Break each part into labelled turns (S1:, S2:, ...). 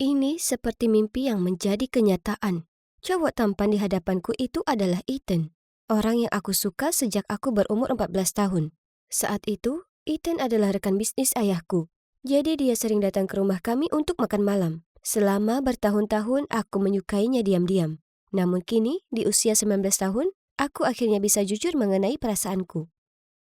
S1: Ini seperti mimpi yang menjadi kenyataan. Cowok tampan di hadapanku itu adalah Ethan, orang yang aku suka sejak aku berumur 14 tahun. Saat itu, Ethan adalah rekan bisnis ayahku. Jadi dia sering datang ke rumah kami untuk makan malam. Selama bertahun-tahun aku menyukainya diam-diam. Namun kini, di usia 19 tahun, aku akhirnya bisa jujur mengenai perasaanku.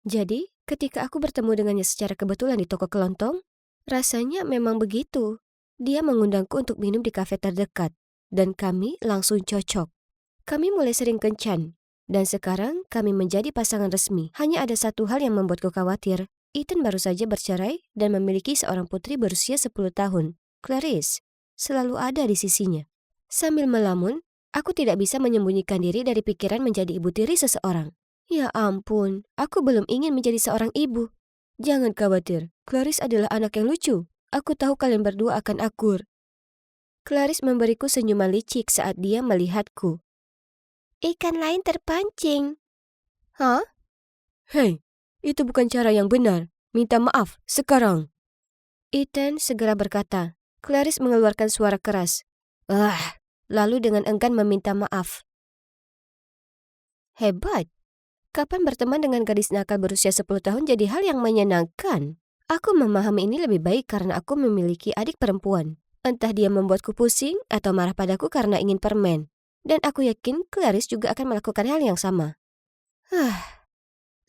S1: Jadi, ketika aku bertemu dengannya secara kebetulan di toko kelontong, rasanya memang begitu. Dia mengundangku untuk minum di kafe terdekat, dan kami langsung cocok. Kami mulai sering kencan, dan sekarang kami menjadi pasangan resmi. Hanya ada satu hal yang membuatku khawatir. Ethan baru saja bercerai dan memiliki seorang putri berusia 10 tahun. Clarice selalu ada di sisinya. Sambil melamun, aku tidak bisa menyembunyikan diri dari pikiran menjadi ibu tiri seseorang. Ya ampun, aku belum ingin menjadi seorang ibu. Jangan khawatir, Clarice adalah anak yang lucu. Aku tahu kalian berdua akan akur. Clarice memberiku senyuman licik saat dia melihatku. Ikan lain terpancing. Hah? Hei, itu bukan cara yang benar. Minta maaf, sekarang. Ethan segera berkata. Clarice mengeluarkan suara keras. Lalu dengan enggan meminta maaf. Hebat. Kapan berteman dengan gadis nakal berusia 10 tahun jadi hal yang menyenangkan? Aku memahami ini lebih baik karena aku memiliki adik perempuan. Entah dia membuatku pusing atau marah padaku karena ingin permen. Dan aku yakin Clarice juga akan melakukan hal yang sama.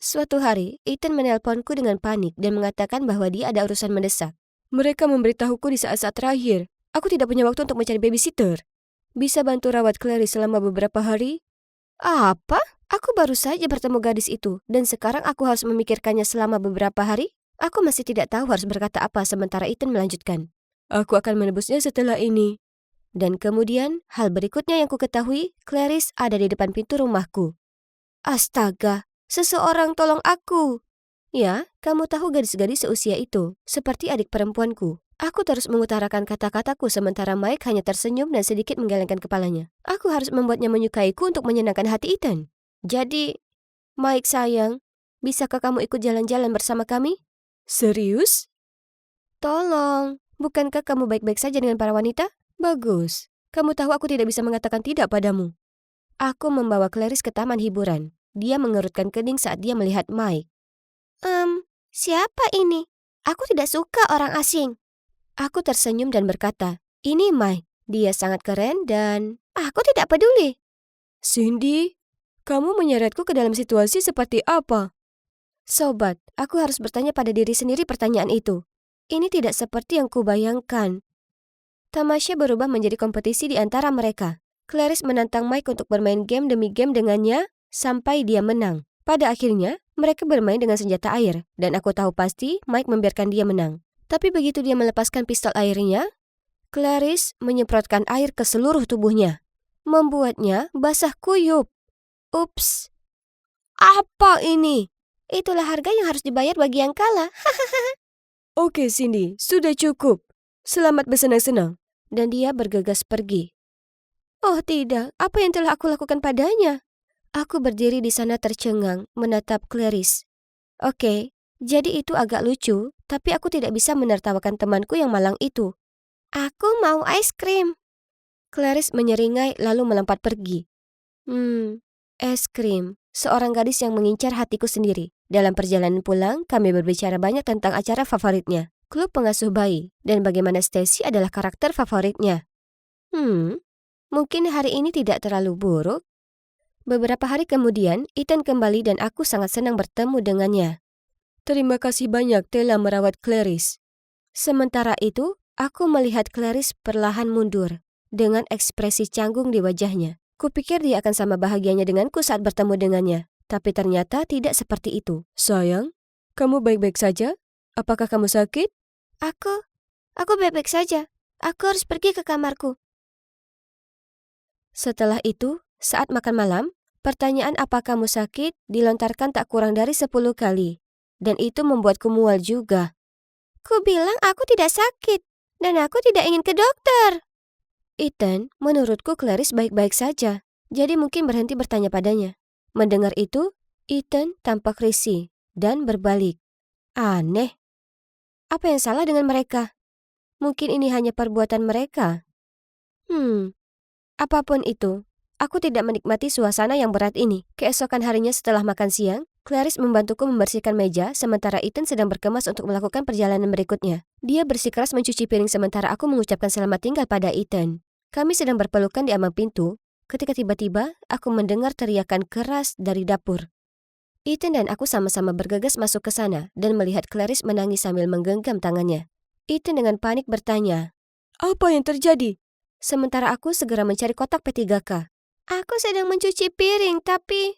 S1: Suatu hari, Ethan menelponku dengan panik dan mengatakan bahwa dia ada urusan mendesak. Mereka memberitahuku di saat-saat terakhir. Aku tidak punya waktu untuk mencari babysitter. Bisa bantu rawat Clarice selama beberapa hari? Apa? Aku baru saja bertemu gadis itu, dan sekarang aku harus memikirkannya selama beberapa hari? Aku masih tidak tahu harus berkata apa sementara Ethan melanjutkan. Aku akan menebusnya setelah ini. Dan kemudian, hal berikutnya yang ku ketahui, Clarice ada di depan pintu rumahku. Astaga, seseorang tolong aku. Ya, kamu tahu gadis-gadis seusia itu, seperti adik perempuanku. Aku terus mengutarakan kata-kataku sementara Mike hanya tersenyum dan sedikit menggelengkan kepalanya. Aku harus membuatnya menyukaiku untuk menyenangkan hati Ethan. Jadi, Mike sayang, bisakah kamu ikut jalan-jalan bersama kami? Serius? Tolong, bukankah kamu baik-baik saja dengan para wanita? Bagus, kamu tahu aku tidak bisa mengatakan tidak padamu. Aku membawa Clarice ke taman hiburan. Dia mengerutkan kening saat dia melihat Mike. Siapa ini? Aku tidak suka orang asing. Aku tersenyum dan berkata, ini Mike. Dia sangat keren dan aku tidak peduli. Cindy, kamu menyeretku ke dalam situasi seperti apa? Sobat, aku harus bertanya pada diri sendiri pertanyaan itu. Ini tidak seperti yang kubayangkan. Tamasya berubah menjadi kompetisi di antara mereka. Clarice menantang Mike untuk bermain game demi game dengannya sampai dia menang. Pada akhirnya, mereka bermain dengan senjata air, dan aku tahu pasti Mike membiarkan dia menang. Tapi begitu dia melepaskan pistol airnya, Clarice menyemprotkan air ke seluruh tubuhnya, membuatnya basah kuyup. Ups, apa ini? Itulah harga yang harus dibayar bagi yang kalah. Oke Cindy, sudah cukup. Selamat bersenang-senang. Dan dia bergegas pergi. Oh tidak, apa yang telah aku lakukan padanya? Aku berdiri di sana tercengang, menatap Clarice. Oke, jadi itu agak lucu, tapi aku tidak bisa menertawakan temanku yang malang itu. Aku mau es krim. Clarice menyeringai lalu melompat pergi. Es krim. Seorang gadis yang mengincar hatiku sendiri. Dalam perjalanan pulang, kami berbicara banyak tentang acara favoritnya, klub pengasuh bayi, dan bagaimana Stacy adalah karakter favoritnya. Mungkin hari ini tidak terlalu buruk. Beberapa hari kemudian, Ethan kembali dan aku sangat senang bertemu dengannya. Terima kasih banyak telah merawat Clarice. Sementara itu, aku melihat Clarice perlahan mundur, dengan ekspresi canggung di wajahnya. Kupikir dia akan sama bahagianya denganku saat bertemu dengannya. Tapi ternyata tidak seperti itu. Sayang, kamu baik-baik saja? Apakah kamu sakit? Aku baik-baik saja. Aku harus pergi ke kamarku. Setelah itu, saat makan malam, pertanyaan apa kamu sakit dilontarkan tak kurang dari 10 kali. Dan itu membuatku mual juga. Ku bilang aku tidak sakit, dan aku tidak ingin ke dokter. Ethan, menurutku Clarice baik-baik saja, jadi mungkin berhenti bertanya padanya. Mendengar itu, Ethan tampak risih dan berbalik. Aneh. Apa yang salah dengan mereka? Mungkin ini hanya perbuatan mereka. Apapun itu, aku tidak menikmati suasana yang berat ini. Keesokan harinya setelah makan siang, Clarice membantuku membersihkan meja sementara Ethan sedang berkemas untuk melakukan perjalanan berikutnya. Dia bersikeras mencuci piring sementara aku mengucapkan selamat tinggal pada Ethan. Kami sedang berpelukan di ambang pintu, ketika tiba-tiba aku mendengar teriakan keras dari dapur. Ethan dan aku sama-sama bergegas masuk ke sana dan melihat Clarice menangis sambil menggenggam tangannya. Ethan dengan panik bertanya, "Apa yang terjadi?" Sementara aku segera mencari kotak P3K. Aku sedang mencuci piring, tapi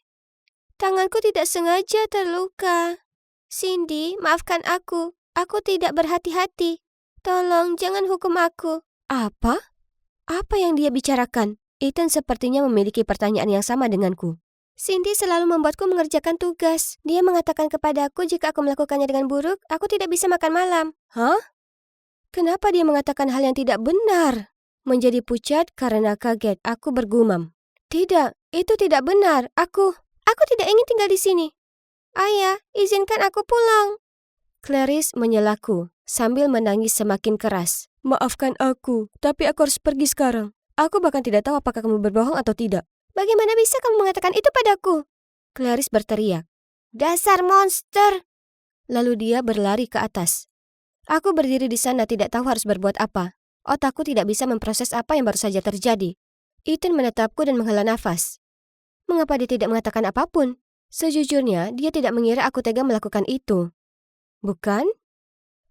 S1: tanganku tidak sengaja terluka. Cindy, maafkan aku. Aku tidak berhati-hati. Tolong, jangan hukum aku. Apa? Apa yang dia bicarakan? Ethan sepertinya memiliki pertanyaan yang sama denganku. Cindy selalu membuatku mengerjakan tugas. Dia mengatakan kepadaku jika aku melakukannya dengan buruk, aku tidak bisa makan malam. Hah? Kenapa dia mengatakan hal yang tidak benar? Menjadi pucat karena kaget, aku bergumam. Tidak, itu tidak benar. Aku tidak ingin tinggal di sini. Ayah, izinkan aku pulang. Clarice menyelaku sambil menangis semakin keras. Maafkan aku, tapi aku harus pergi sekarang. Aku bahkan tidak tahu apakah kamu berbohong atau tidak. Bagaimana bisa kamu mengatakan itu padaku? Clarice berteriak. Dasar monster! Lalu dia berlari ke atas. Aku berdiri di sana tidak tahu harus berbuat apa. Otakku tidak bisa memproses apa yang baru saja terjadi. Ethan menatapku dan menghela nafas. Mengapa dia tidak mengatakan apapun? Sejujurnya, dia tidak mengira aku tega melakukan itu. Bukan?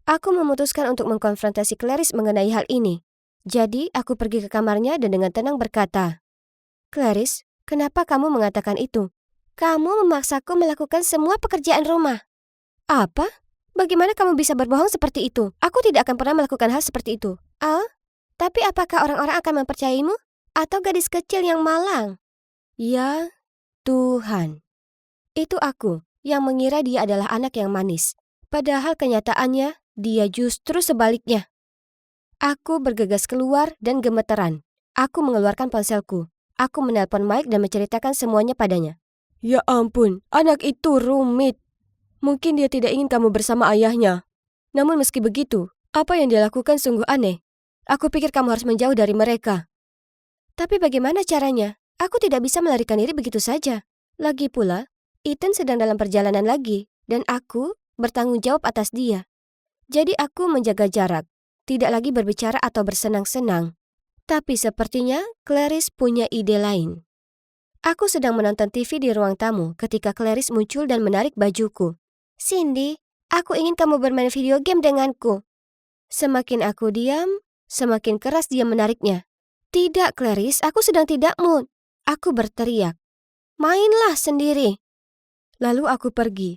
S1: Aku memutuskan untuk mengkonfrontasi Clarice mengenai hal ini. Jadi, aku pergi ke kamarnya dan dengan tenang berkata, Clarice, kenapa kamu mengatakan itu? Kamu memaksaku melakukan semua pekerjaan rumah. Apa? Bagaimana kamu bisa berbohong seperti itu? Aku tidak akan pernah melakukan hal seperti itu. Oh, tapi apakah orang-orang akan mempercayaimu? Atau gadis kecil yang malang? Ya, Tuhan. Itu aku yang mengira dia adalah anak yang manis. Padahal kenyataannya, dia justru sebaliknya. Aku bergegas keluar dan gemeteran. Aku mengeluarkan ponselku. Aku menelpon Mike dan menceritakan semuanya padanya. Ya ampun, anak itu rumit. Mungkin dia tidak ingin kamu bersama ayahnya. Namun meski begitu, apa yang dia lakukan sungguh aneh. Aku pikir kamu harus menjauh dari mereka. Tapi bagaimana caranya? Aku tidak bisa melarikan diri begitu saja. Lagi pula, Ethan sedang dalam perjalanan lagi, dan aku bertanggung jawab atas dia. Jadi aku menjaga jarak, tidak lagi berbicara atau bersenang-senang. Tapi sepertinya Clarice punya ide lain. Aku sedang menonton TV di ruang tamu ketika Clarice muncul dan menarik bajuku. Cindy, aku ingin kamu bermain video game denganku. Semakin aku diam, semakin keras dia menariknya. Tidak, Clarice, aku sedang tidak mood. Aku berteriak. Mainlah sendiri. Lalu aku pergi.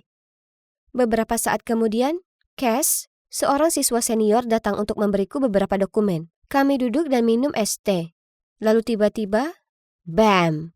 S1: Beberapa saat kemudian, Cass, seorang siswa senior datang untuk memberiku beberapa dokumen. Kami duduk dan minum es teh. Lalu tiba-tiba, bam!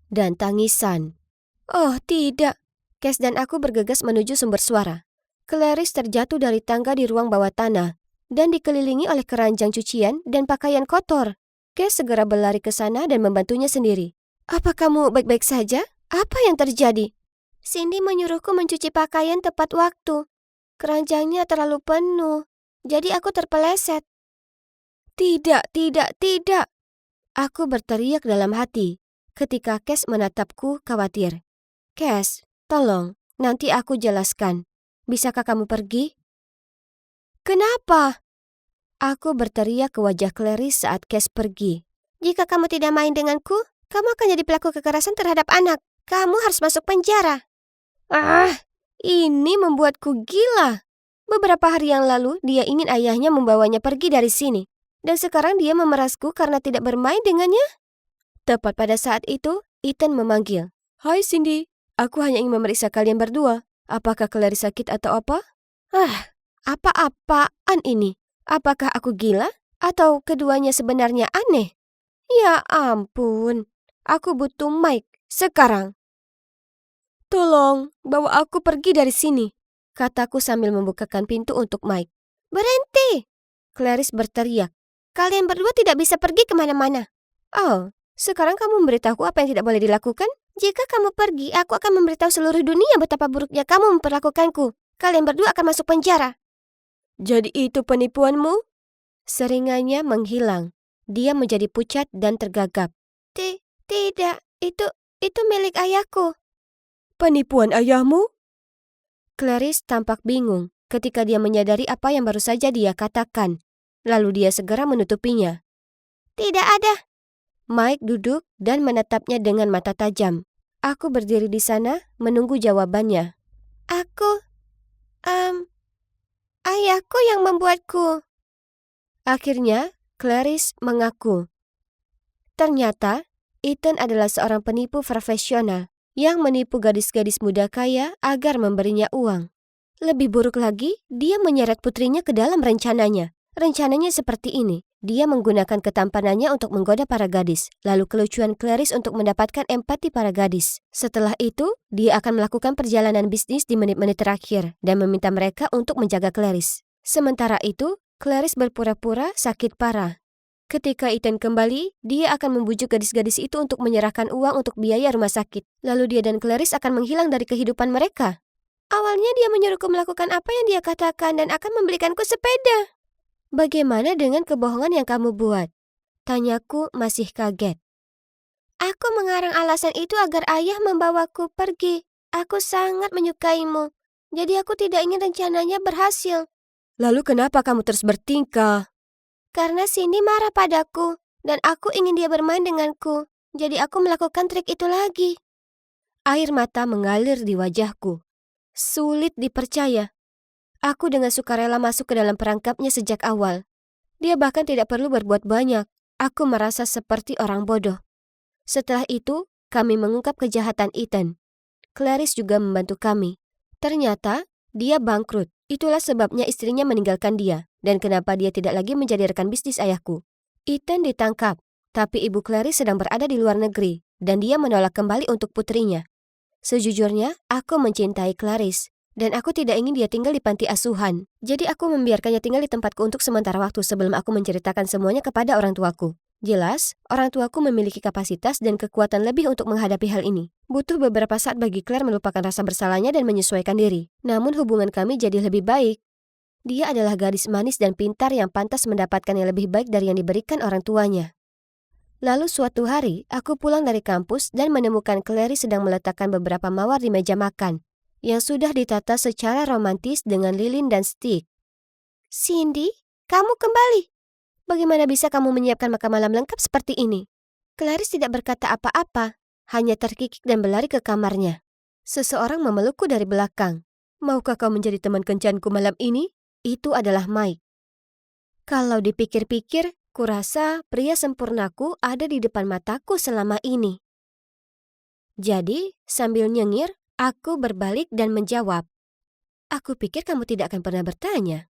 S1: Dan tangisan. Oh tidak. Cass dan aku bergegas menuju sumber suara. Clarice terjatuh dari tangga di ruang bawah tanah dan dikelilingi oleh keranjang cucian dan pakaian kotor. Cass segera berlari ke sana dan membantunya sendiri. Apa kamu baik-baik saja? Apa yang terjadi? Cindy menyuruhku mencuci pakaian tepat waktu. Keranjangnya terlalu penuh, jadi aku terpeleset. Tidak, tidak, tidak. Aku berteriak dalam hati ketika Cass menatapku khawatir. Cass, tolong, nanti aku jelaskan. Bisakah kamu pergi? Kenapa? Aku berteriak ke wajah Clarice saat Cass pergi. Jika kamu tidak main denganku, kamu akan jadi pelaku kekerasan terhadap anak. Kamu harus masuk penjara. Ini membuatku gila. Beberapa hari yang lalu, dia ingin ayahnya membawanya pergi dari sini. Dan sekarang dia memerasku karena tidak bermain dengannya. Tepat pada saat itu, Ethan memanggil. Hai Cindy. Aku hanya ingin memeriksa kalian berdua. Apakah Clarice sakit atau apa? Apa-apaan ini? Apakah aku gila? Atau keduanya sebenarnya aneh? Ya ampun. Aku butuh Mike sekarang. Tolong, bawa aku pergi dari sini, kataku sambil membukakan pintu untuk Mike. Berhenti! Clarice berteriak. Kalian berdua tidak bisa pergi kemana-mana. Oh, sekarang kamu memberitahu apa yang tidak boleh dilakukan? Jika kamu pergi, aku akan memberitahu seluruh dunia betapa buruknya kamu memperlakukanku. Kalian berdua akan masuk penjara. Jadi itu penipuanmu? Seringannya menghilang. Dia menjadi pucat dan tergagap. Tidak, itu milik ayahku. Penipuan ayahmu? Clarice tampak bingung ketika dia menyadari apa yang baru saja dia katakan. Lalu dia segera menutupinya. Tidak ada. Mike duduk dan menatapnya dengan mata tajam. Aku berdiri di sana menunggu jawabannya. Ayahku yang membuatku. Akhirnya, Clarice mengaku. Ternyata, Ethan adalah seorang penipu profesional yang menipu gadis-gadis muda kaya agar memberinya uang. Lebih buruk lagi, dia menyeret putrinya ke dalam rencananya. Rencananya seperti ini. Dia menggunakan ketampanannya untuk menggoda para gadis, lalu kelucuan Clarice untuk mendapatkan empati para gadis. Setelah itu, dia akan melakukan perjalanan bisnis di menit-menit terakhir dan meminta mereka untuk menjaga Clarice. Sementara itu, Clarice berpura-pura sakit parah. Ketika Ethan kembali, dia akan membujuk gadis-gadis itu untuk menyerahkan uang untuk biaya rumah sakit. Lalu dia dan Clarice akan menghilang dari kehidupan mereka. Awalnya dia menyuruhku melakukan apa yang dia katakan dan akan membelikanku sepeda. Bagaimana dengan kebohongan yang kamu buat? Tanyaku masih kaget. Aku mengarang alasan itu agar ayah membawaku pergi. Aku sangat menyukaimu. Jadi aku tidak ingin rencananya berhasil. Lalu kenapa kamu terus bertingkah? Karena Cindy marah padaku dan aku ingin dia bermain denganku. Jadi aku melakukan trik itu lagi. Air mata mengalir di wajahku. Sulit dipercaya. Aku dengan sukarela masuk ke dalam perangkapnya sejak awal. Dia bahkan tidak perlu berbuat banyak. Aku merasa seperti orang bodoh. Setelah itu, kami mengungkap kejahatan Ethan. Clarice juga membantu kami. Ternyata, dia bangkrut. Itulah sebabnya istrinya meninggalkan dia. Dan kenapa dia tidak lagi menjadi rekan bisnis ayahku. Ethan ditangkap, tapi ibu Clarice sedang berada di luar negeri. Dan dia menolak kembali untuk putrinya. Sejujurnya, aku mencintai Clarice. Dan aku tidak ingin dia tinggal di panti asuhan. Jadi aku membiarkannya tinggal di tempatku untuk sementara waktu sebelum aku menceritakan semuanya kepada orang tuaku. Jelas, orang tuaku memiliki kapasitas dan kekuatan lebih untuk menghadapi hal ini. Butuh beberapa saat bagi Claire melupakan rasa bersalahnya dan menyesuaikan diri. Namun hubungan kami jadi lebih baik. Dia adalah gadis manis dan pintar yang pantas mendapatkan yang lebih baik dari yang diberikan orang tuanya. Lalu suatu hari, aku pulang dari kampus dan menemukan Clary sedang meletakkan beberapa mawar di meja makan yang sudah ditata secara romantis dengan lilin dan stik. Cindy, kamu kembali. Bagaimana bisa kamu menyiapkan makan malam lengkap seperti ini? Clarice tidak berkata apa-apa, hanya terkikik dan berlari ke kamarnya. Seseorang memelukku dari belakang. Maukah kau menjadi teman kencanku malam ini? Itu adalah Mike. Kalau dipikir-pikir, kurasa pria sempurnaku ada di depan mataku selama ini. Jadi, sambil nyengir, aku berbalik dan menjawab. Aku pikir kamu tidak akan pernah bertanya.